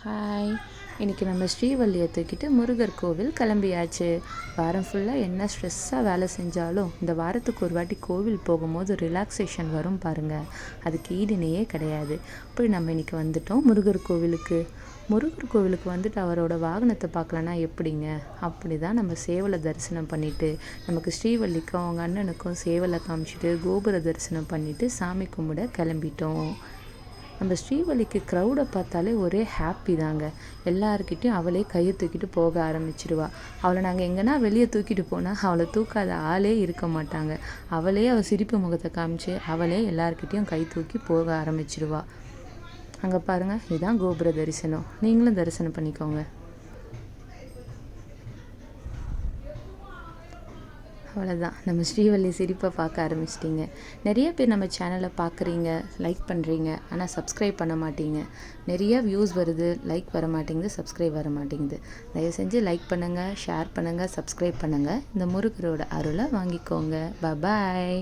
Hi. இன்றைக்கி நம்ம ஸ்ரீவள்ளியை தூக்கிட்டு முருகர் கோவில் கிளம்பியாச்சு. வாரம் ஃபுல்லாக என்ன ஸ்ட்ரெஸ்ஸாக வேலை செஞ்சாலும் இந்த வாரத்துக்கு ஒரு வாட்டி கோவில் போகும்போது ரிலாக்ஸேஷன் வரும் பாருங்கள், அதுக்கு ஈடுணையே கிடையாது. போய் நம்ம இன்றைக்கி வந்துட்டோம் முருகர் கோவிலுக்கு. முருகர் கோவிலுக்கு வந்துட்டு அவரோட வாகனத்தை பார்க்கலன்னா எப்படிங்க? அப்படி தான் நம்ம சேவலை தரிசனம் பண்ணிவிட்டு நமக்கு ஸ்ரீவள்ளிக்கும் அவங்க அண்ணனுக்கும் சேவலை காமிச்சிட்டு கோபுர தரிசனம் பண்ணிவிட்டு சாமி கும்பிட கிளம்பிட்டோம். நம்ம ஸ்ரீவள்ளிக்கு க்ரௌடை பார்த்தாலே ஒரே ஹாப்பி தாங்க. எல்லாருக்கிட்டையும் அவளே கையை தூக்கிட்டு போக ஆரம்பிச்சிடுவா. அவளை நாங்கள் எங்கன்னா வெளியே தூக்கிட்டு போனால் அவளை தூக்காத ஆளே இருக்க மாட்டாங்க. அவள் சிரிப்பு முகத்தை காமிச்சு அவளே எல்லாருக்கிட்டையும் கை தூக்கி போக ஆரம்பிச்சிடுவா. அங்கே பாருங்கள், இதுதான் கோபுர தரிசனம். நீங்களும் தரிசனம் பண்ணிக்கோங்க. அவ்வளோதான், நம்ம ஸ்ரீவள்ளி சிரிப்பை பார்க்க ஆரம்பிச்சிட்டிங்க. நிறைய பேர் நம்ம சேனலை பார்க்குறீங்க, லைக் பண்ணுறீங்க, ஆனால் சப்ஸ்கிரைப் பண்ண மாட்டீங்க. நிறையா வியூஸ் வருது, லைக் வர மாட்டேங்குது, சப்ஸ்கிரைப் வர மாட்டேங்குது. தயவு செஞ்சு லைக் பண்ணுங்கள், ஷேர் பண்ணுங்கள், சப்ஸ்கிரைப் பண்ணுங்கள். இந்த முருகரோட அருளை வாங்கிக்கோங்க. பாய்.